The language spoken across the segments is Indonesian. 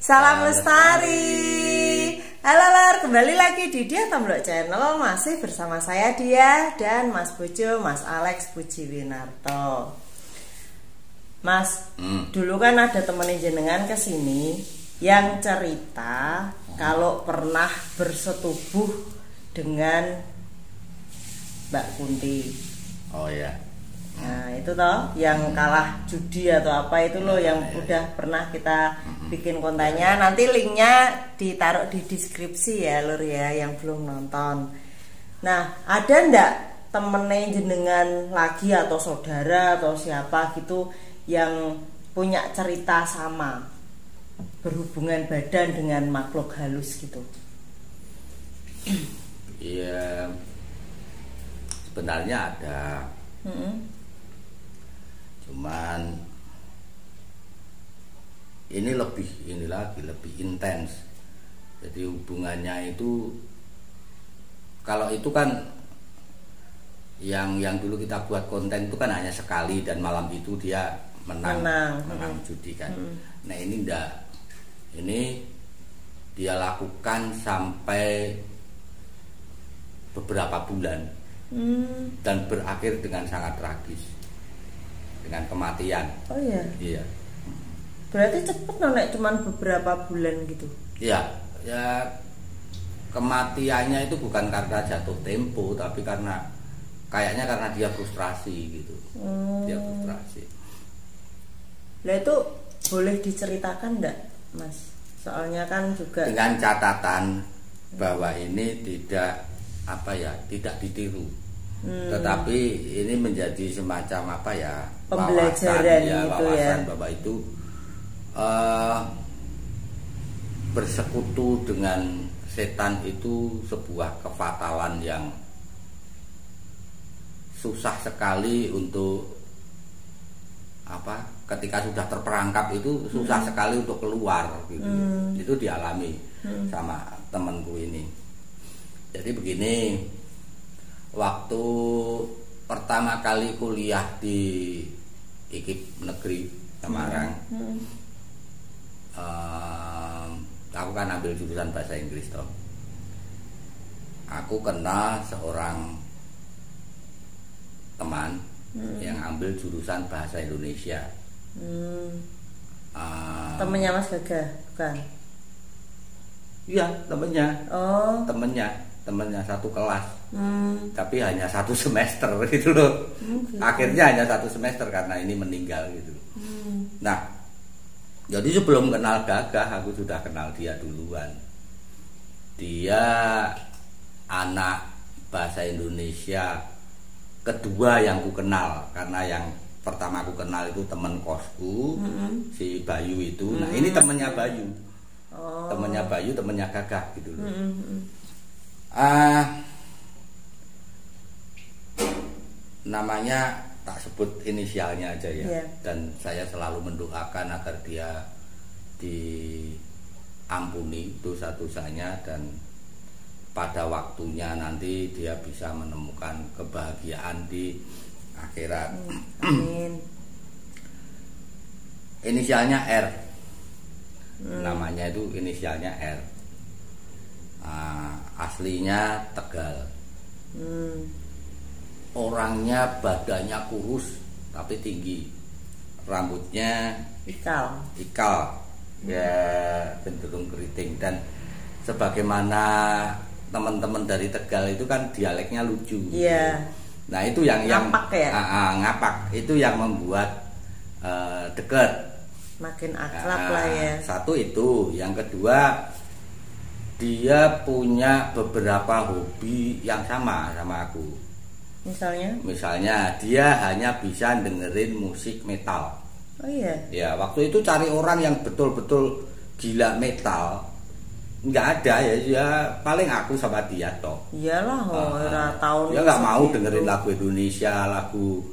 Salam lestari. Halo Lor, kembali lagi di Dia Tomblok Channel. Masih bersama saya Dia dan Mas Bojo, Mas Alex Pujiwinarto. Mas, dulu kan ada temen jenengan kesini yang cerita kalau pernah bersetubuh dengan Mbak Kunti. Oh ya. Nah itu toh yang kalah judi atau apa itu loh yang udah pernah kita bikin kontennya. Nanti linknya ditaruh di deskripsi ya Lur ya yang belum nonton. Nah ada ndak temennya jenengan lagi atau saudara atau siapa gitu yang punya cerita sama berhubungan badan dengan makhluk halus gitu? Iya, sebenarnya ada. Cuman ini lebih intens. Jadi hubungannya itu, kalau itu kan yang dulu kita buat konten itu kan hanya sekali dan malam itu dia menang judi kan. Nah ini enggak, ini dia lakukan sampai beberapa bulan dan berakhir dengan sangat tragis, dengan kematian. Oh iya. Iya. Berarti cepet nek cuman beberapa bulan gitu. Iya, ya kematiannya itu bukan karena jatuh tempo, tapi kayaknya karena dia frustrasi gitu. Dia frustrasi. Lah itu boleh diceritakan enggak, Mas? Soalnya kan juga dengan catatan bahwa ini tidak ditiru. Tetapi ini menjadi semacam pembelajaran wawasan bahwa itu bersekutu dengan setan itu sebuah kefatalan yang susah sekali untuk ketika sudah terperangkap itu susah sekali untuk keluar gitu. Itu dialami sama temanku ini. Jadi begini, waktu pertama kali kuliah di IKIP Negeri Semarang, aku kan ambil jurusan bahasa Inggris toh. Aku kenal seorang teman yang ambil jurusan bahasa Indonesia. Temennya Mas Gagah, bukan? Iya, temennya. Oh. Temennya satu kelas, tapi hanya satu semester gitu loh. Akhirnya hanya satu semester karena ini meninggal gitu. Nah, jadi sebelum kenal Gagah, aku sudah kenal dia duluan. Dia anak bahasa Indonesia kedua yang ku kenal, karena yang pertama aku kenal itu temen kosku, si Bayu itu. Nah ini temennya Bayu, temennya Bayu, temennya Gagah gitu loh. Namanya tak sebut inisialnya aja ya. Dan saya selalu mendoakan agar dia diampuni dosa-dosanya dan pada waktunya nanti dia bisa menemukan kebahagiaan di akhirat. Amin. Inisialnya R. Namanya itu inisialnya R. Aslinya Tegal. Orangnya badannya kurus tapi tinggi, rambutnya ikal, ya cenderung keriting. Dan sebagaimana teman-teman dari Tegal itu kan dialeknya lucu. Iya. Nah itu yang ngapak ya? Ngapak itu yang membuat dekat, makin akrab lah ya. Satu itu, yang kedua dia punya beberapa hobi yang sama aku. Misalnya dia hanya bisa dengerin musik metal. Oh iya. Ya waktu itu cari orang yang betul-betul gila metal nggak ada ya paling aku sama dia toh. Iyalah, tahun dia nggak mau dengerin lagu Indonesia, lagu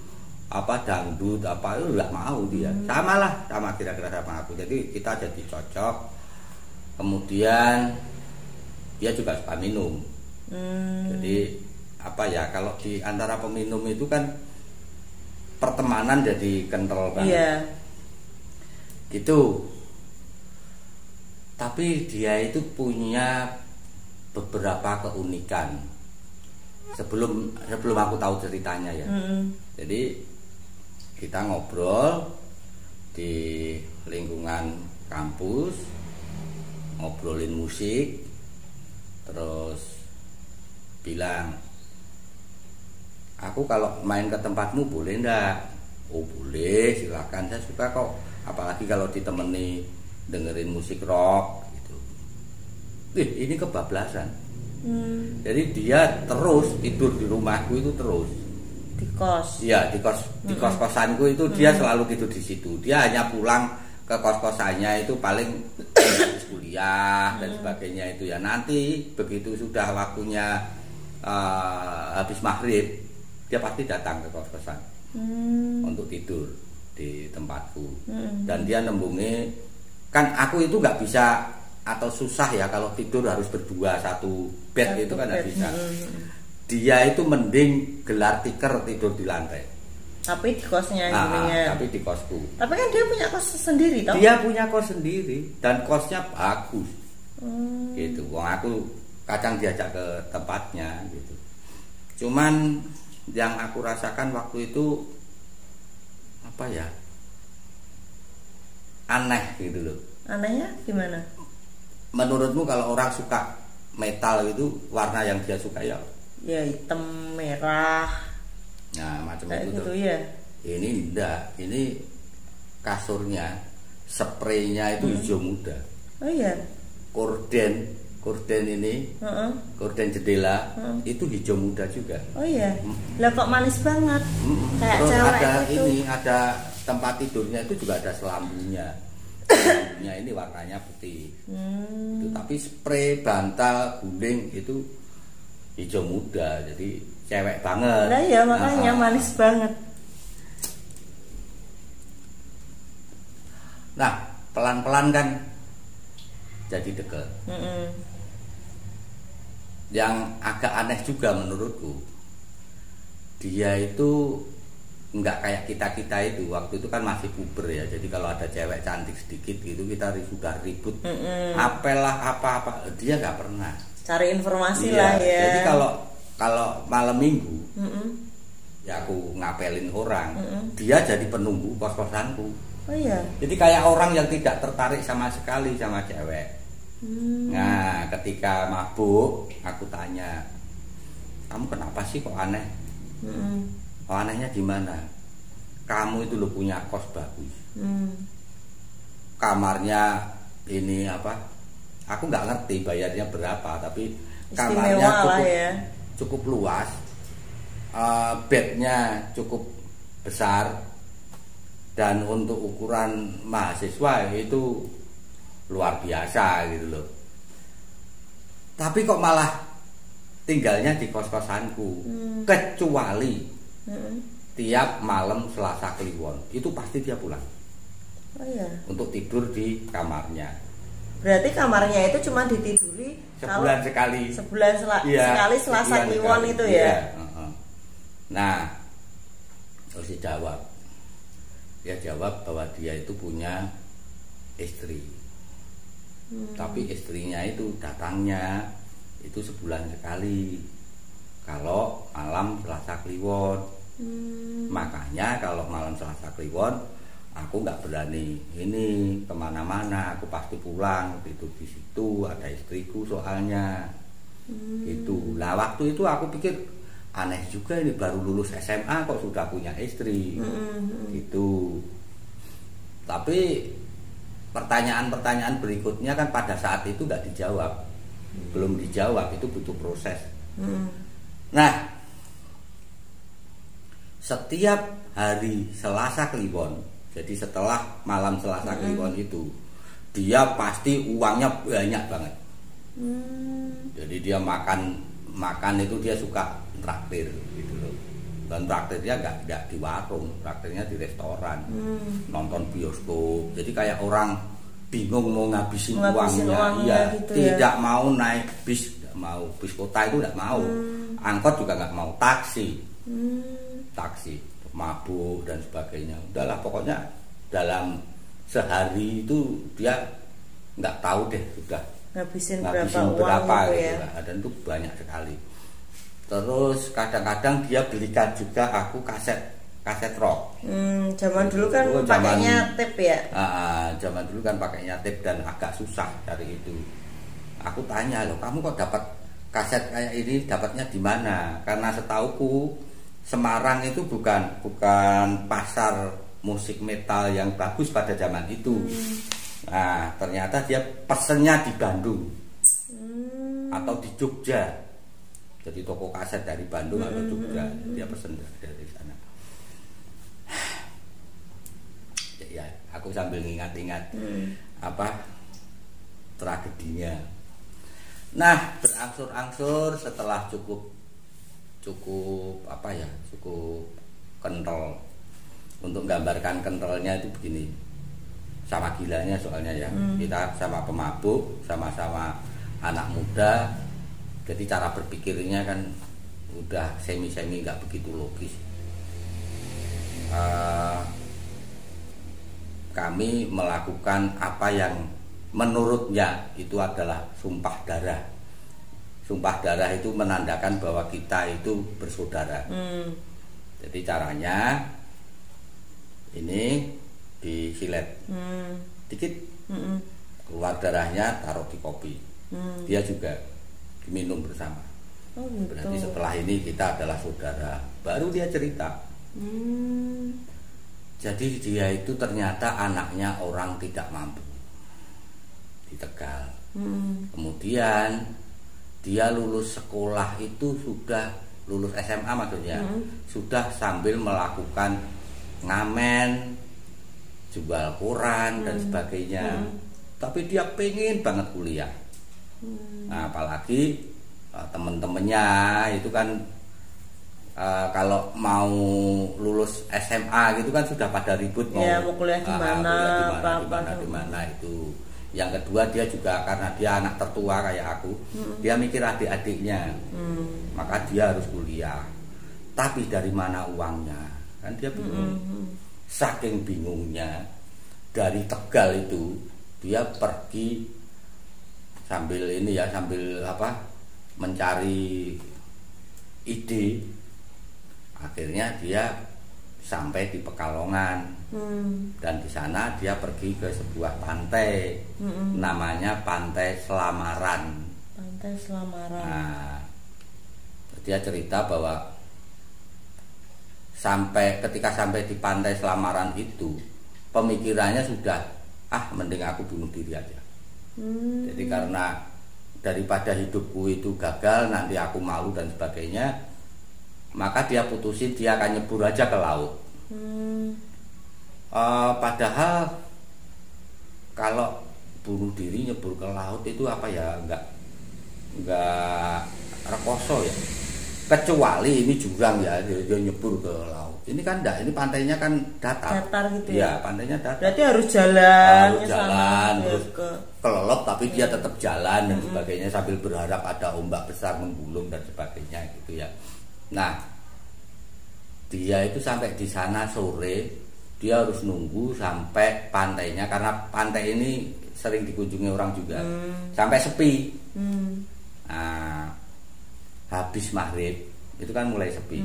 dangdut itu nggak mau dia. Sama kira-kira sama aku. Jadi kita jadi cocok. Kemudian dia juga suka minum. Jadi kalau di antara peminum itu kan pertemanan jadi kental banget. Iya. Gitu. Tapi dia itu punya beberapa keunikan. Sebelum aku tahu ceritanya ya. Jadi kita ngobrol di lingkungan kampus, ngobrolin musik, terus bilang, aku kalau main ke tempatmu boleh ndak? Oh boleh, silakan, saya suka kok. Apalagi kalau ditemani dengerin musik rock gitu. Ini kebablasan. Jadi dia terus tidur di rumahku itu terus. Di kos? Iya, di kos-kosanku itu dia selalu tidur di situ. Dia hanya pulang ke kos-kosannya itu paling habis kuliah dan sebagainya itu ya. Nanti begitu sudah waktunya habis maghrib, dia pasti datang ke kos-kosan untuk tidur di tempatku. Dan dia nembungi, kan aku itu nggak bisa atau susah ya kalau tidur harus berdua satu bed itu kan nggak bisa. Dia itu mending gelar tikar tidur di lantai. Tapi di kosnya tapi di kosku. Tapi kan dia punya kos sendiri toh? Dia punya kos sendiri dan kosnya bagus. Gitu. Wong aku kadang diajak ke tempatnya gitu. Cuman yang aku rasakan waktu itu apa ya? Aneh gitu loh. Anehnya gimana? Menurutmu kalau orang suka metal itu warna yang dia suka ya? Ya hitam, merah. Nah, macam itu tuh. Ya. Ini enggak, ini kasurnya, spraynya itu hijau muda. Oh iya. Korden ini, korden jendela itu hijau muda juga. Oh iya. Lah kok manis banget. Kayak terus cewek ada itu. Ada tempat tidurnya itu juga ada selambunya. Selambunya ini warnanya putih. Itu, tapi spray, bantal, guling itu hijau muda, jadi cewek banget. Nah ya makanya manis banget. Nah pelan-pelan kan jadi deket. Yang agak aneh juga menurutku, dia itu nggak kayak kita itu. Waktu itu kan masih puber ya, jadi kalau ada cewek cantik sedikit gitu kita sudah ribut, apalah apa dia nggak pernah. Cari informasi lah ya. Jadi kalau malam minggu, ya aku ngapelin orang, dia jadi penunggu kos-kosanku. Oh iya. Jadi kayak orang yang tidak tertarik sama sekali sama cewek. Nah, ketika mabuk, aku tanya, kamu kenapa sih kok aneh? Oh, anehnya di mana? Kamu itu lo punya kos bagus. Kamarnya ini apa? Aku nggak ngerti bayarnya berapa, tapi kamarnya cukup luas, bednya cukup besar, dan untuk ukuran mahasiswa itu luar biasa gitu loh. Tapi kok malah tinggalnya di kos-kosanku, kecuali tiap malam Selasa Kliwon itu pasti dia pulang. Oh iya. Untuk tidur di kamarnya. Berarti kamarnya itu cuma ditiduri sebulan sekali. Sekali Selasa Kliwon itu ya. Nah, terus dia jawab bahwa dia itu punya istri. Tapi istrinya itu datangnya itu sebulan sekali. Kalau malam Selasa Kliwon. Makanya kalau malam Selasa Kliwon aku nggak berani ini kemana-mana, aku pasti pulang tidur di situ, ada istriku soalnya. Gitu. Nah waktu itu aku pikir aneh juga, ini baru lulus SMA kok sudah punya istri. Gitu. Tapi pertanyaan-pertanyaan berikutnya kan pada saat itu nggak dijawab, belum dijawab, itu butuh proses. Nah setiap hari Selasa Kliwon, jadi setelah malam Selasa Kliwon itu dia pasti uangnya banyak banget. Jadi dia makan itu dia suka traktir gitu loh. Dan traktirnya nggak di warung, traktirnya di restoran, nonton bioskop. Jadi kayak orang bingung mau ngabisin uangnya. Iya, gitu tidak ya. mau naik bis, nggak mau bis kota itu nggak mau, angkot juga nggak mau, taksi, mabuk dan sebagainya. Udahlah pokoknya dalam sehari itu dia nggak tahu deh sudah ngabisin ngabisin berapa uang gitu gitu ya. Dan itu banyak sekali. Terus kadang-kadang dia belikan juga aku kaset rock. Zaman dulu kan pakainya tape ya. Zaman dulu kan pakainya tape dan agak susah cari itu. Aku tanya, loh kamu kok dapat kaset kayak ini, dapatnya di mana? Karena setauku Semarang itu bukan pasar musik metal yang bagus pada zaman itu. Nah ternyata dia pesennya di Bandung atau di Jogja. Jadi toko kaset dari Bandung atau Jogja, dia pesen dari sana. Ya aku sambil ingat-ingat apa tragedinya. Nah berangsur-angsur setelah cukup apa ya, cukup kental. Untuk gambarkan kentalnya itu begini, sama gilanya soalnya ya. Kita sama pemabuk, sama-sama anak muda, jadi cara berpikirnya kan udah semi-semi nggak begitu logis. Kami melakukan apa yang menurutnya itu adalah sumpah darah. Sumpah darah itu menandakan bahwa kita itu bersaudara. Jadi caranya ini disilet dikit, keluar darahnya taruh di kopi. Dia juga diminum bersama. Gitu. Berarti setelah ini kita adalah saudara. Baru dia cerita. Jadi dia itu ternyata anaknya orang tidak mampu di Tegal. Kemudian dia lulus sekolah itu sudah lulus SMA maksudnya, sudah sambil melakukan ngamen, jual koran dan sebagainya. Tapi dia pengen banget kuliah. Nah, apalagi temen-temennya itu kan kalau mau lulus SMA gitu kan sudah pada ribut mau kuliah di mana itu. Yang kedua dia juga karena dia anak tertua kayak aku, dia mikir adik-adiknya, maka dia harus kuliah. Tapi dari mana uangnya? Kan dia bingung. Saking bingungnya, dari Tegal itu dia pergi sambil mencari ide. Akhirnya dia sampai di Pekalongan. Dan di sana dia pergi ke sebuah pantai, namanya Pantai Selamaran. Pantai Selamaran. Nah, dia cerita bahwa ketika sampai di Pantai Selamaran itu, pemikirannya sudah mending aku bunuh diri aja. Jadi karena daripada hidupku itu gagal, nanti aku malu dan sebagainya, maka dia putusin dia akan nyebur aja ke laut. Padahal kalau bunuh diri nyebur ke laut itu apa ya, enggak rekoso ya, kecuali ini jurang ya, dia nyebur ke laut. Ini kan enggak, ini pantainya kan datar gitu ya, pantainya datar. Berarti harus jalan terus kelelep tapi dia tetap jalan dan sebagainya sambil berharap ada ombak besar menggulung dan sebagainya gitu ya. Nah dia itu sampai di sana sore, dia harus nunggu sampai pantainya, karena pantai ini sering dikunjungi orang juga, sampai sepi. Nah, habis maghrib itu kan mulai sepi.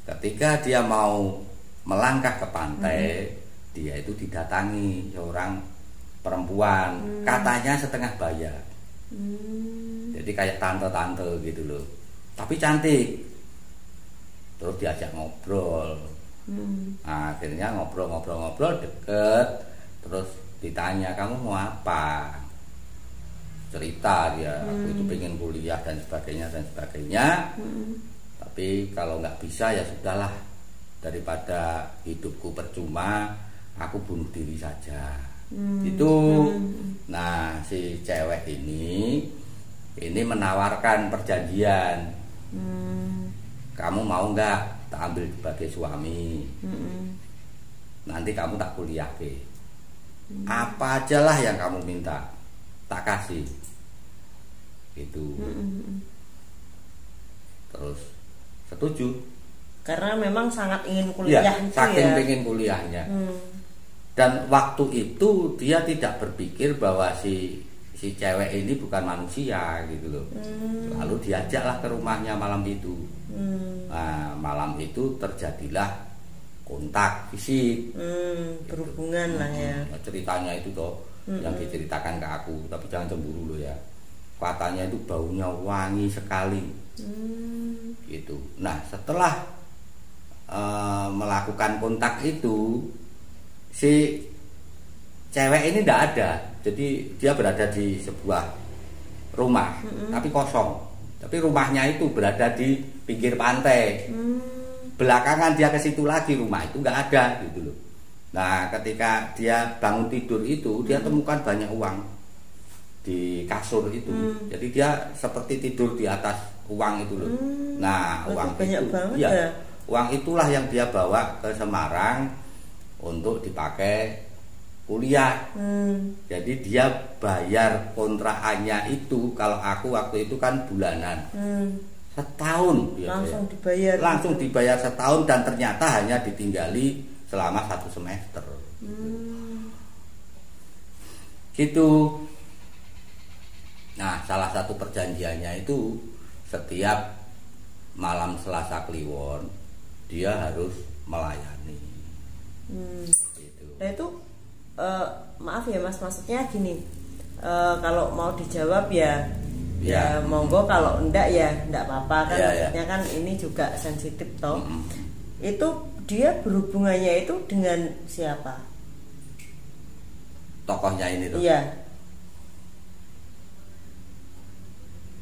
Ketika dia mau melangkah ke pantai, dia itu didatangi seorang perempuan, katanya setengah bayar. Jadi kayak tante-tante gitu loh, tapi cantik. Terus diajak ngobrol. Nah, akhirnya ngobrol deket. Terus ditanya, kamu mau apa? Cerita dia, aku itu pengen kuliah dan sebagainya. Tapi kalau nggak bisa ya sudahlah, daripada hidupku percuma, aku bunuh diri saja. Itu. Nah, si cewek ini menawarkan perjanjian. Kamu mau nggak tak ambil sebagai suami? Nanti kamu tak kuliah ke. Apa aja lah yang kamu minta, tak kasih. Itu. Terus setuju. Karena memang sangat ingin kuliah ya, itu saking ya. pengen kuliahnya. Dan waktu itu dia tidak berpikir bahwa si cewek ini bukan manusia gitu loh. Lalu diajaklah ke rumahnya malam itu. Nah, malam itu terjadilah kontak fisik, berhubungan lah ya. Ceritanya itu toh yang diceritakan ke aku, tapi jangan cemburu loh ya. Katanya itu baunya wangi sekali. Gitu. Nah, setelah melakukan kontak itu, si cewek ini tidak ada. Jadi dia berada di sebuah rumah, tapi kosong. Tapi rumahnya itu berada di pinggir pantai. Belakangan dia ke situ lagi, rumah itu nggak ada gitu loh. Nah, ketika dia bangun tidur itu, dia temukan banyak uang di kasur itu. Jadi dia seperti tidur di atas uang itu loh. Nah, uang banyak itu, banget ya, ya. uang itulah yang dia bawa ke Semarang untuk dipakai kuliah. Jadi dia bayar kontrakannya itu, kalau aku waktu itu kan bulanan. Setahun langsung dibayar. Langsung dibayar setahun, dan ternyata hanya ditinggali selama 1 semester. Gitu. Nah, salah satu perjanjiannya itu setiap malam Selasa Kliwon dia harus melayani. Gitu. Nah itu maaf ya Mas, maksudnya gini, kalau mau dijawab ya monggo, kalau enggak ya enggak apa-apa kan. Maksudnya kan ini juga sensitif toh. Itu dia berhubungannya itu dengan siapa? Tokohnya ini tuh. Iya.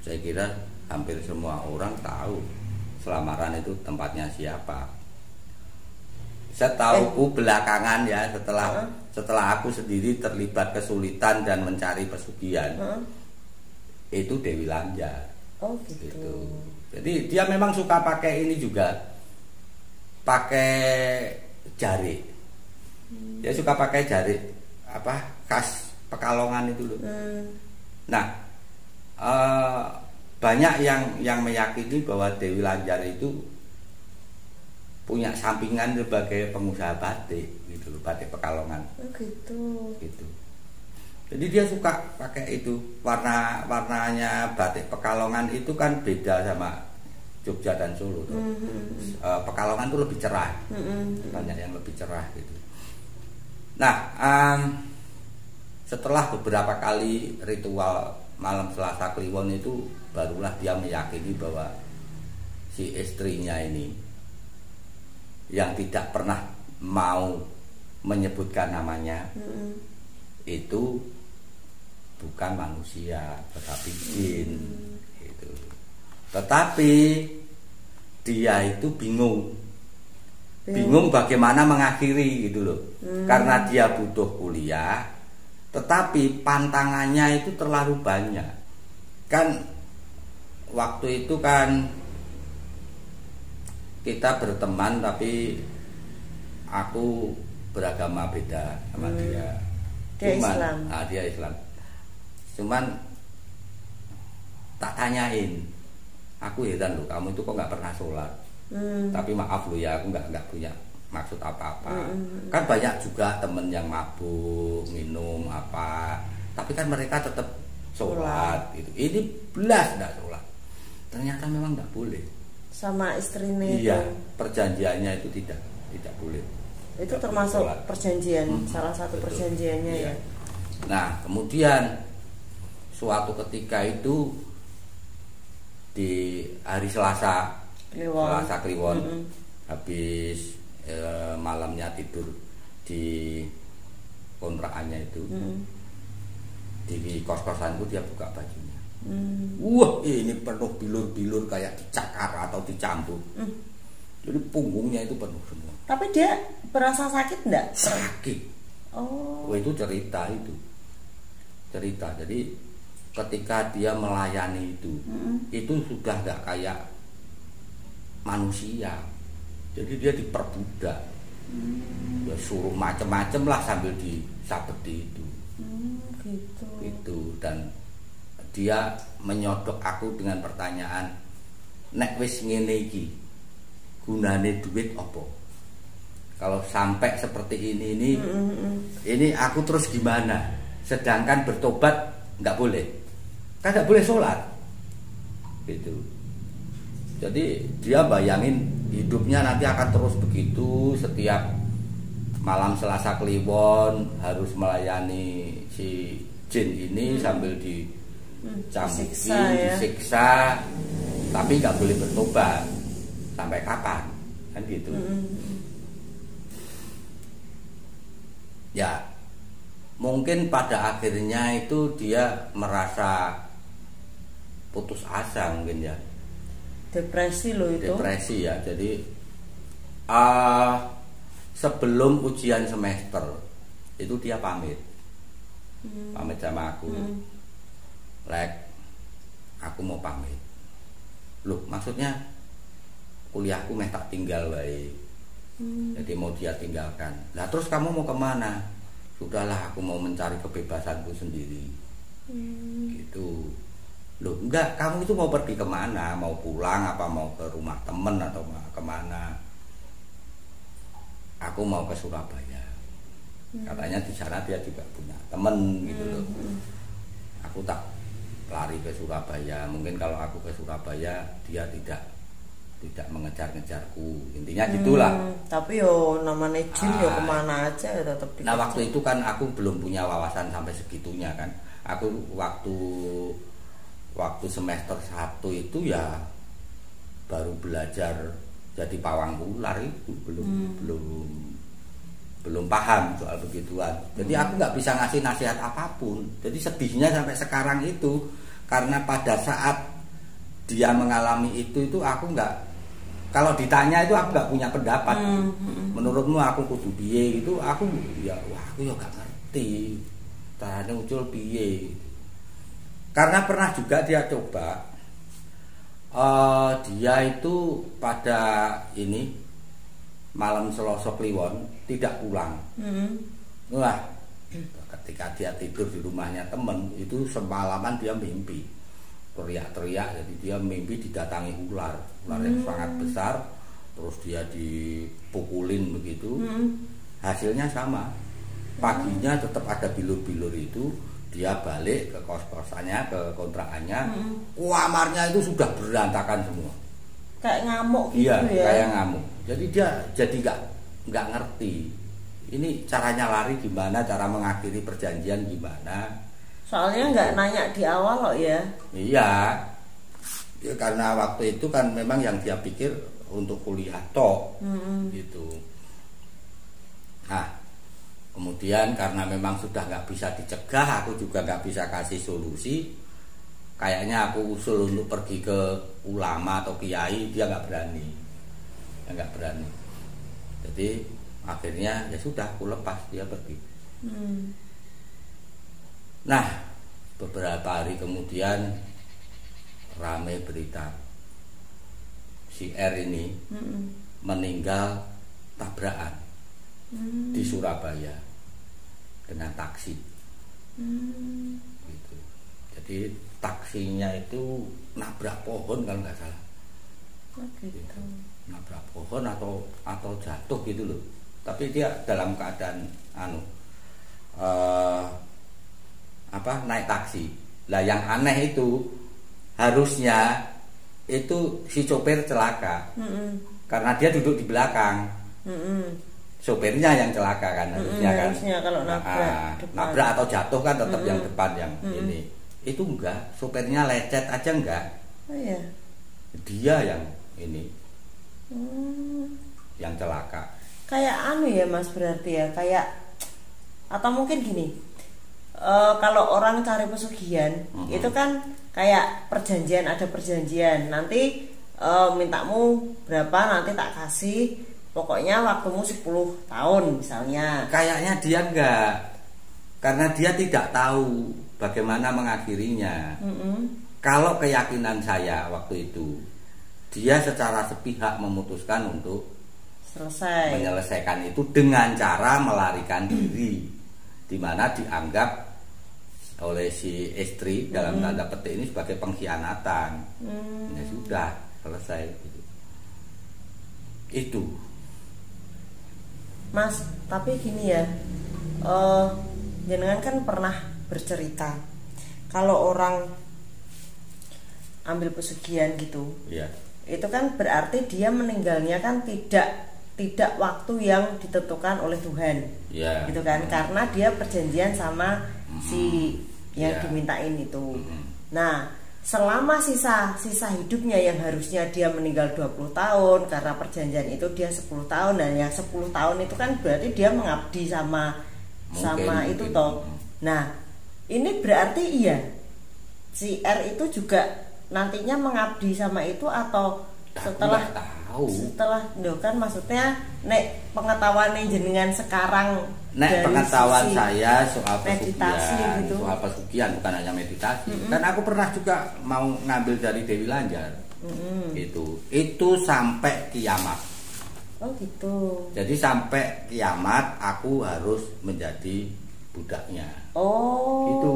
Saya kira hampir semua orang tahu selamaran itu tempatnya siapa. Setahuku belakangan ya, setelah aku sendiri terlibat kesulitan dan mencari pesugihan, itu Dewi Lanjar. Oh gitu. Jadi dia memang suka pakai ini juga, pakai jari. Dia suka pakai jari apa khas Pekalongan itu loh. Nah, banyak yang meyakini bahwa Dewi Lanjar itu punya sampingan sebagai pengusaha batik gitu loh, batik Pekalongan. Oh gitu. Gitu. Jadi dia suka pakai itu. Warnanya batik Pekalongan itu kan beda sama Jogja dan Solo tuh. Pekalongan tuh lebih cerah. Banyak yang lebih cerah gitu. Nah, setelah beberapa kali ritual malam Selasa Kliwon itu, barulah dia meyakini bahwa si istrinya ini yang tidak pernah mau menyebutkan namanya itu bukan manusia tetapi jin gitu. Tetapi dia itu bingung bagaimana mengakhiri gitu loh. Karena dia butuh kuliah, tetapi pantangannya itu terlalu banyak. Kan waktu itu kan kita berteman, tapi aku beragama beda sama dia. Islam. Dia Islam. Cuman tak tanyain, aku heran loh, kamu itu kok nggak pernah sholat. Tapi maaf loh ya, aku nggak punya maksud apa-apa. Kan banyak juga temen yang mabuk, minum apa, tapi kan mereka tetap sholat gitu. Ini belas nggak sholat. Ternyata memang nggak boleh. Sama istrinya Iya, itu. perjanjiannya itu tidak boleh. Itu termasuk perjanjian, salah satu perjanjiannya ya. Nah, kemudian suatu ketika itu di hari Selasa Kliwon, habis malamnya tidur di kontrakannya itu, di kos-kosanku dia buka bajunya. Wah, ini penuh bilur-bilur kayak dicakar atau dicambuk. Jadi punggungnya itu penuh semua. Tapi dia berasa sakit enggak? Sakit. Oh. Wah, itu cerita. Jadi ketika dia melayani itu sudah nggak kayak manusia. Jadi dia diperbudak. Ya suruh macem-macem lah sambil disabeti itu. Gitu. Dan dia menyodok aku dengan pertanyaan, nek wis ngene iki gunane duit apa? Kalau sampai seperti ini aku terus gimana? Sedangkan bertobat nggak boleh, kan nggak boleh sholat, gitu. Jadi dia bayangin hidupnya nanti akan terus begitu, setiap malam Selasa Kliwon harus melayani si jin ini sambil dicambuki, disiksa, tapi nggak boleh bertobat. Sampai kapan? Kan gitu. Ya, mungkin pada akhirnya itu dia merasa putus asa mungkin ya. Depresi loh itu. Depresi ya. Jadi sebelum ujian semester itu dia pamit sama aku. Lek, aku mau pamit. Loh, maksudnya kuliahku meh tak tinggal wae. Jadi mau dia tinggalkan. Nah terus kamu mau kemana? Sudahlah, aku mau mencari kebebasanku sendiri. Gitu. Loh enggak, kamu itu mau pergi kemana? Mau pulang apa mau ke rumah temen atau kemana? Aku mau ke Surabaya. Katanya di sana dia juga punya temen gitu loh. Aku tak lari ke Surabaya. Mungkin kalau aku ke Surabaya dia tidak mengejar-ngejarku, intinya gitulah. Tapi yo namanya jin yo kemana aja ya tetap dikejar. Nah waktu itu kan aku belum punya wawasan sampai segitunya kan. Aku waktu semester 1 itu ya baru belajar jadi pawang ular, itu belum paham soal begituan. Jadi aku nggak bisa ngasih nasihat apapun. Jadi sedihnya sampai sekarang itu karena pada saat dia mengalami itu aku nggak, kalau ditanya itu aku nggak punya pendapat. Menurutmu aku kudu piye gitu, aku ya gak ngerti caranya muncul piye. Karena pernah juga dia coba, dia itu pada ini malam Selasa Kliwon tidak pulang. Wah, ketika dia tidur di rumahnya temen itu semalaman dia mimpi teriak-teriak. Jadi dia mimpi didatangi ular yang sangat besar, terus dia dipukulin begitu. Hasilnya sama, paginya tetap ada bilur-bilur itu. Dia balik ke kos-kosannya, ke kontrakannya, kamarnya itu sudah berantakan semua, kayak ngamuk gitu. Iya, ya kayak ngamuk. Jadi dia nggak ngerti ini caranya lari gimana, cara mengakhiri perjanjian gimana. Soalnya nggak nanya di awal loh ya. Iya ya, karena waktu itu kan memang yang dia pikir untuk kuliah toh gitu. Nah kemudian karena memang sudah nggak bisa dicegah, aku juga nggak bisa kasih solusi. Kayaknya aku usul untuk pergi ke ulama atau kiai, dia nggak berani. Jadi akhirnya ya sudah, aku lepas dia pergi. Nah beberapa hari kemudian ramai berita si R ini meninggal tabrakan di Surabaya dengan taksi. Gitu. Jadi taksinya itu nabrak pohon kalau nggak salah. Gitu. Nabrak pohon atau jatuh gitu loh. Tapi dia dalam keadaan naik taksi. Lah yang aneh itu harusnya itu si sopir celaka. Karena dia duduk di belakang. Sopirnya yang celaka kan harusnya kalau nabrak atau jatuh kan tetap yang depan yang ini. Itu enggak, sopirnya lecet aja enggak. Oh iya. Dia yang ini. Yang celaka. Kayak ya Mas, berarti ya, kayak atau mungkin gini. Kalau orang cari pesugihan itu kan kayak perjanjian, ada perjanjian. Nanti mintamu berapa nanti tak kasih. Pokoknya waktumu 10 tahun misalnya. Kayaknya dia enggak. Karena dia tidak tahu bagaimana mengakhirinya. Kalau keyakinan saya waktu itu, dia secara sepihak memutuskan untuk menyelesaikan itu dengan cara melarikan diri, di mana dianggap oleh si istri dalam tanda petik ini sebagai pengkhianatan. Ya sudah, selesai. Itu Mas, tapi gini ya, jenengan kan pernah bercerita kalau orang ambil pesugihan gitu, Iya. itu kan berarti dia meninggalnya kan tidak waktu yang ditentukan oleh Tuhan, Iya. gitu kan? Karena dia perjanjian sama si yang Iya. dimintain itu. Nah, selama sisa hidupnya yang harusnya dia meninggal 20 tahun karena perjanjian itu dia 10 tahun, dan yang 10 tahun itu kan berarti dia mengabdi sama itu toh. Nah, ini berarti iya si R itu juga nantinya mengabdi sama itu, atau setelah kan maksudnya nek pengetahuan jenengan sekarang, nek pengetahuan saya soal meditasi pesugihan, gitu. soal pesugihan bukan hanya meditasi. Kan aku pernah juga mau ngambil dari Dewi Lanjar. Itu sampai kiamat. Oh gitu. Jadi sampai kiamat aku harus menjadi budaknya. Oh Itu.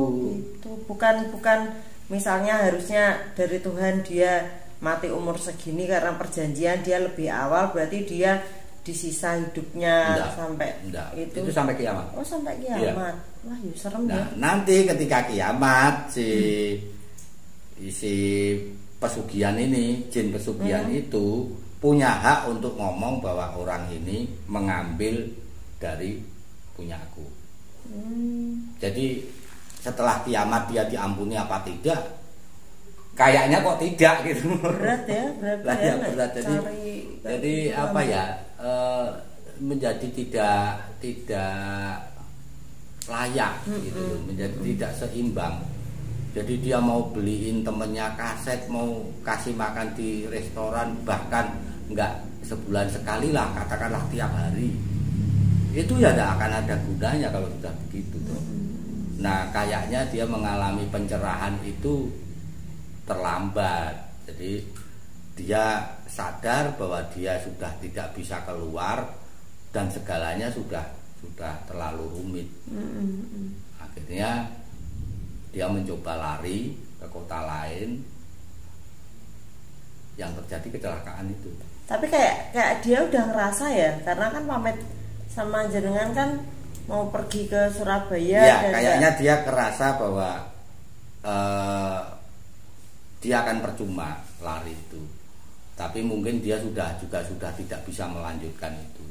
Bukan misalnya harusnya dari Tuhan dia mati umur segini karena perjanjian dia lebih awal, berarti dia di sisa hidupnya enggak. itu sampai kiamat. Oh sampai kiamat. Iya. Wah ya serem ya. Nanti ketika kiamat si pesugihan ini, jin pesugihan itu punya hak untuk ngomong bahwa orang ini mengambil dari punyaku. Jadi setelah kiamat dia diampuni apa tidak? Kayaknya kok tidak gitu. Berat ya. Berat. Jadi apa ya? Menjadi tidak layak gitu, menjadi tidak seimbang. Jadi dia mau beliin temennya kaset, mau kasih makan di restoran, bahkan enggak sebulan sekali lah, katakanlah tiap hari. Itu ya tidak akan ada gunanya kalau sudah begitu tuh. Nah, kayaknya dia mengalami pencerahan itu terlambat. Jadi dia sadar bahwa dia sudah tidak bisa keluar dan segalanya sudah terlalu rumit. Akhirnya dia mencoba lari ke kota lain, yang terjadi kecelakaan itu. Tapi kayak dia udah ngerasa ya, karena kan pamit sama jenengan kan mau pergi ke Surabaya. Ya, kayaknya dia kerasa bahwa dia akan percuma lari itu. Tapi mungkin dia sudah tidak bisa melanjutkan itu.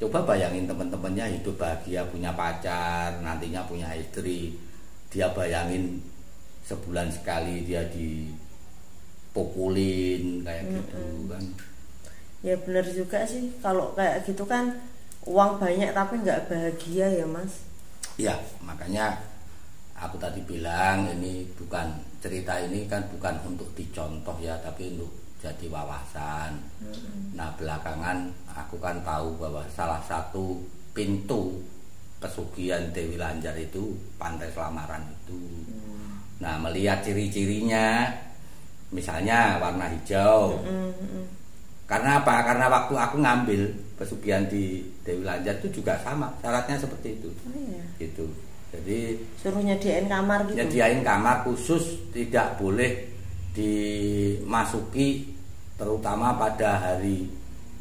Coba bayangin teman-temannya hidup bahagia, punya pacar, nantinya punya istri. Dia bayangin sebulan sekali dia dipukulin kayak gitu kan. Ya benar juga sih, kalau kayak gitu kan uang banyak tapi nggak bahagia ya Mas. Iya, makanya aku tadi bilang ini bukan, cerita ini kan bukan untuk dicontoh ya, tapi untuk jadi wawasan. Nah belakangan aku kan tahu bahwa salah satu pintu pesugihan Dewi Lanjar itu Pantai Selamaran itu. Nah melihat ciri-cirinya, misalnya warna hijau. Karena apa? Karena waktu aku ngambil pesugihan di Dewi Lanjar itu juga sama, syaratnya seperti itu. Oh iya. Gitu. Jadi suruh nyediain kamar gitu. Nyediain kamar khusus, tidak boleh dimasuki terutama pada hari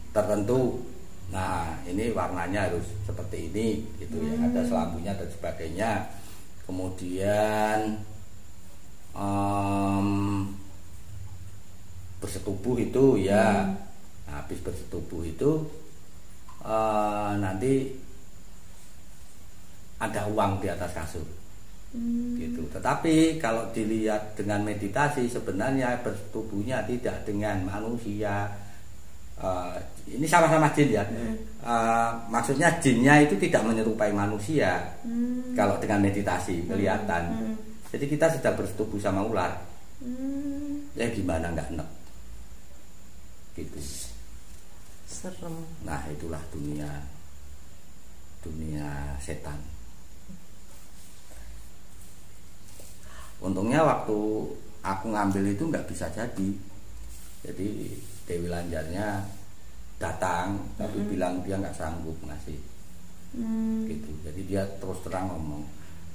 tertentu. Nah, ini warnanya harus seperti ini gitu ya, ada selambunya dan sebagainya. Kemudian bersetubuh itu ya. Nah, habis bersetubuh itu nanti ada uang di atas kasur. Gitu. Tetapi kalau dilihat dengan meditasi sebenarnya bersetubuhnya tidak dengan manusia. Ini sama-sama jin ya. Maksudnya jinnya itu tidak menyerupai manusia. Kalau dengan meditasi kelihatan. Jadi kita sedang bersetubuh sama ular. Ya gimana nggak enak. Gitu. Serem. Nah itulah dunia setan. Untungnya waktu aku ngambil itu nggak bisa jadi Dewi Lanjarnya datang tapi bilang dia nggak sanggup ngasih. Gitu. Jadi dia terus terang ngomong.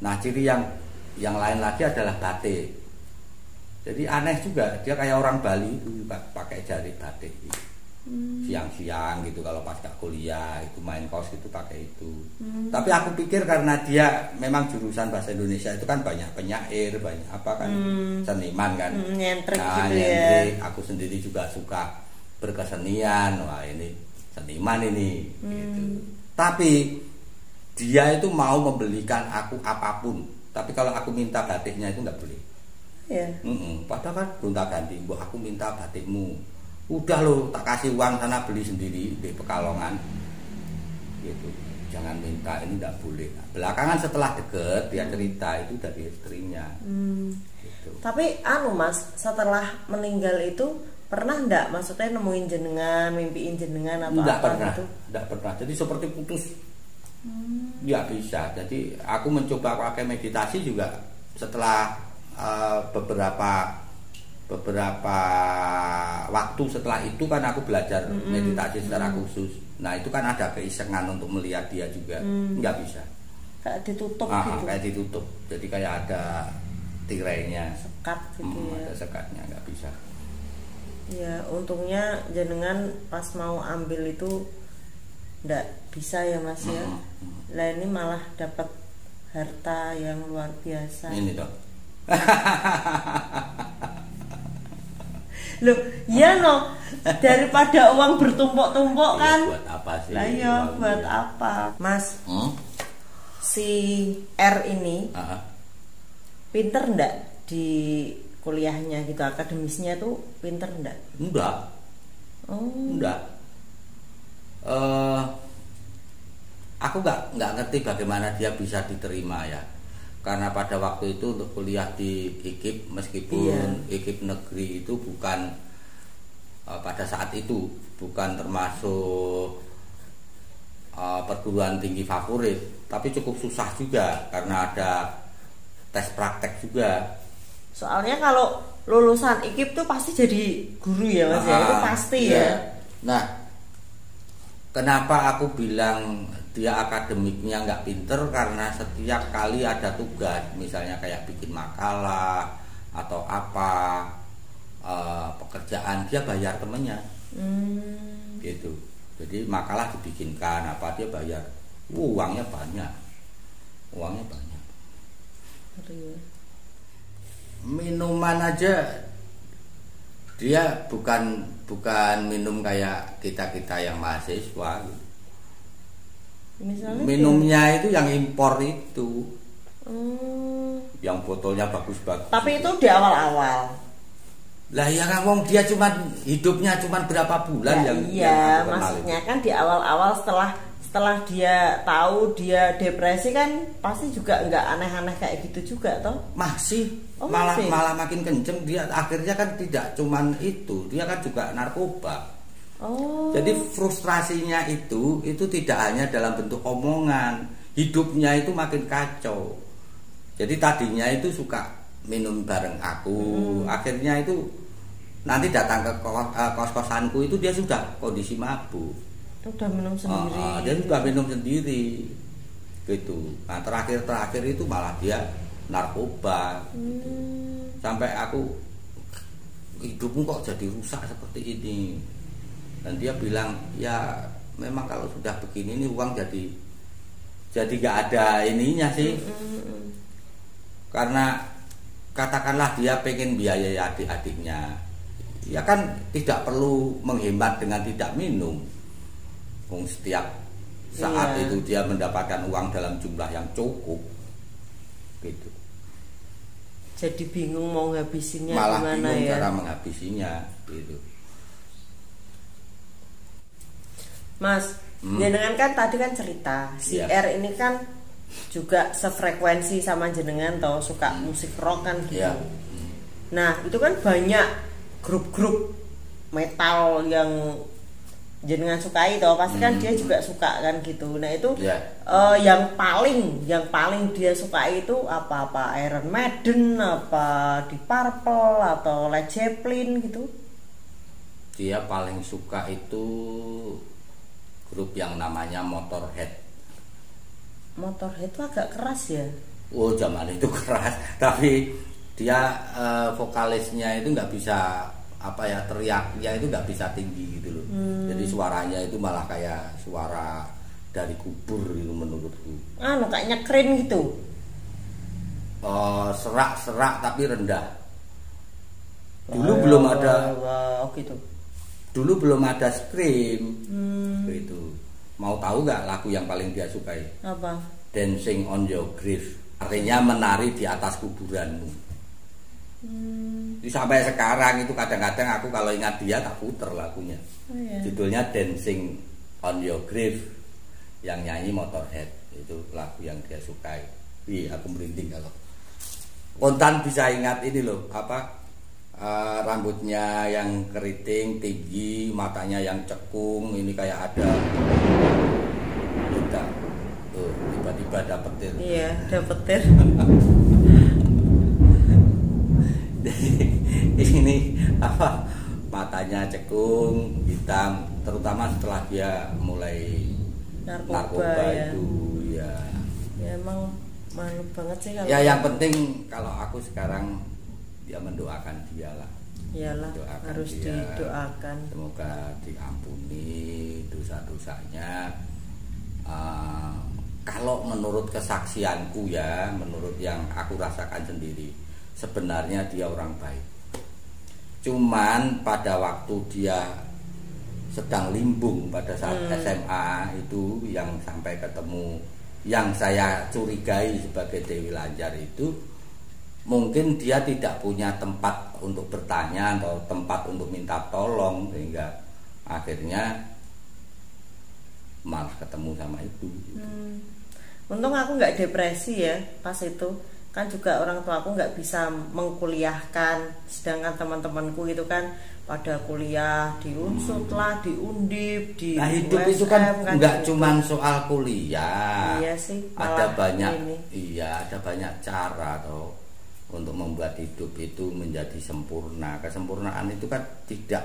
Nah ciri yang lain lagi adalah batik. Jadi aneh juga, dia kayak orang Bali itu juga pakai jari batik gitu. siang-siang gitu kalau pas gak kuliah itu main kos itu pakai itu. Tapi aku pikir karena dia memang jurusan bahasa Indonesia itu kan banyak penyair, banyak apa kan, seniman kan, nyentrik nah, gitu ya. aku sendiri juga suka berkesenian, wah ini seniman ini gitu. Tapi dia itu mau membelikan aku apapun, tapi kalau aku minta batiknya itu nggak boleh. Yeah. Padahal kan gonta ganti, bu aku minta batikmu. Udah lo tak kasih uang sana beli sendiri di Pekalongan gitu, jangan minta, ini tidak boleh. Nah, belakangan setelah deket dia cerita itu dari istrinya gitu. Tapi Mas, setelah meninggal itu pernah ndak maksudnya nemuin jenengan, mimpiin jenengan atau nggak apa pernah, gitu? nggak pernah, jadi seperti putus. Nggak bisa. Jadi aku mencoba pakai meditasi juga setelah beberapa waktu setelah itu kan aku belajar meditasi secara khusus. Nah itu kan ada keisengan untuk melihat dia juga, nggak bisa. Kayak ditutup gitu. Kayak ditutup. Jadi kayak ada tirainya, Sekat gitu ya. ada sekatnya, nggak bisa. Ya untungnya jenengan pas mau ambil itu ndak bisa ya Mas ya. Lah ini malah dapat harta yang luar biasa. Ini dong. Loh, iya no, daripada uang bertumpuk-tumpuk kan. Buat apa sih? Lah iya, buat apa? Mas, si R ini pinter ndak di kuliahnya gitu, akademisnya tuh pinter ndak? Enggak. Enggak. Aku nggak ngerti bagaimana dia bisa diterima ya. Karena pada waktu itu untuk kuliah di IKIP, meskipun IKIP negeri itu bukan pada saat itu bukan termasuk perguruan tinggi favorit, tapi cukup susah juga karena ada tes praktek juga. Soalnya kalau lulusan IKIP tuh pasti jadi guru ya Mas ya, itu pasti ya. Nah, kenapa aku bilang dia akademiknya nggak pinter, karena setiap kali ada tugas misalnya kayak bikin makalah atau apa pekerjaan dia bayar temennya gitu. Jadi makalah dibikinkan apa dia bayar, uangnya banyak. Minuman aja dia bukan minum kayak kita yang mahasiswa gitu. Misalnya minumnya itu yang impor itu, yang botolnya bagus-bagus. Tapi itu di awal-awal. Lah ya kan wong dia hidupnya cuma berapa bulan ya, yang maksudnya itu kan di awal-awal setelah dia tahu dia depresi kan pasti juga nggak aneh-aneh kayak gitu juga toh? Masih. Malah makin kenceng dia, akhirnya kan tidak cuman itu, dia kan juga narkoba. Jadi frustrasinya itu tidak hanya dalam bentuk omongan, hidupnya itu makin kacau. Jadi tadinya itu suka minum bareng aku, akhirnya itu nanti datang ke kos-kosanku itu dia sudah kondisi mabuk. Udah minum sendiri. Dia sudah minum sendiri, gitu. Nah terakhir itu malah dia narkoba. Sampai aku, hidupmu kok jadi rusak seperti ini. Dan dia bilang ya memang kalau sudah begini ini uang jadi gak ada ininya sih. Karena katakanlah dia pengen biayai adik-adiknya, ya kan tidak perlu menghemat dengan tidak minum. Setiap saat itu dia mendapatkan uang dalam jumlah yang cukup gitu. Jadi bingung mau ngabisinnya malah gimana bingung ya, cara menghabisinya gitu. Mas, jenengan kan tadi kan cerita si R ini kan juga sefrekuensi sama jenengan toh, suka musik rock kan gitu. Nah itu kan banyak grup-grup metal yang jenengan sukai toh, pasti kan dia juga suka kan gitu. Nah itu yang paling dia sukai itu apa Iron Maiden, apa Deep Purple atau Led Zeppelin gitu. Dia paling suka itu grup yang namanya Motorhead. Motorhead itu agak keras ya? Oh zaman itu keras, tapi dia vokalisnya itu nggak bisa apa ya, teriaknya itu nggak bisa tinggi gitu loh. Jadi suaranya itu malah kayak suara dari kubur itu menurutku. Kayak nyekrin gitu. Serak-serak tapi rendah. Dulu belum ada. Gitu. Dulu belum ada scream. Gitu. Mau tahu nggak lagu yang paling dia sukai? Apa? Dancing on Your Grave. Artinya menari di atas kuburanmu. Jadi sampai sekarang itu kadang-kadang aku kalau ingat dia tak puter lagunya. Iya. Judulnya Dancing on Your Grave, yang nyanyi Motorhead. Itu lagu yang dia sukai. Aku merinding kalau Kontan bisa ingat ini loh, rambutnya yang keriting tinggi, matanya yang cekung, ini kayak ada tiba-tiba ada petir. Iya, ada petir. Ini matanya cekung, hitam, terutama setelah dia mulai narkoba ya. itu ya. Ya emang malu banget sih kalau. Ya yang penting kalau aku sekarang dia mendoakan dia lah. Iyalah, harus dia, didoakan. Semoga diampuni dosa-dosanya. Kalau menurut kesaksianku ya, menurut yang aku rasakan sendiri, sebenarnya dia orang baik. Cuman pada waktu dia sedang limbung pada saat SMA itu, yang sampai ketemu, yang saya curigai sebagai Dewi Lanjar itu, mungkin dia tidak punya tempat untuk bertanya atau tempat untuk minta tolong, sehingga akhirnya malah ketemu sama itu. Untung aku nggak depresi ya pas itu. Kan juga orang tua aku nggak bisa mengkuliahkan, sedangkan teman-temanku itu kan pada kuliah di Unsut lah, di Undip, di hidup USM, itu kan nggak gitu. cuman soal kuliah. Iya sih, ada banyak ini. Iya, ada banyak cara toh untuk membuat hidup itu menjadi sempurna. Kesempurnaan itu kan tidak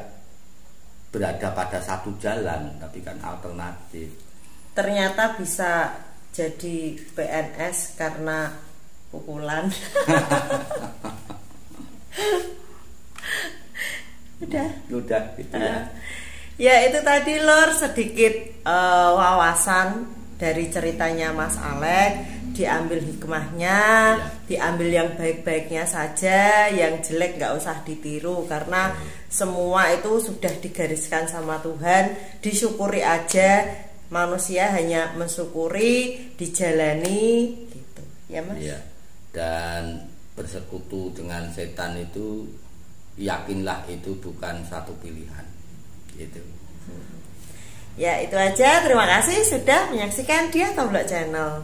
berada pada satu jalan, tapi kan alternatif. Ternyata bisa jadi PNS karena pukulan. Udah gitu ya. Ya itu tadi Lur sedikit wawasan dari ceritanya Mas Alex. Diambil hikmahnya, diambil yang baik-baiknya saja, yang jelek nggak usah ditiru, karena semua itu sudah digariskan sama Tuhan. Disyukuri aja, manusia hanya mensyukuri, dijalani gitu ya Mas. Iya. Dan bersekutu dengan setan itu, yakinlah itu bukan satu pilihan gitu. Ya itu aja, terima kasih sudah menyaksikan Dia Tomblok Channel.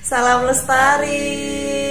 Salam lestari.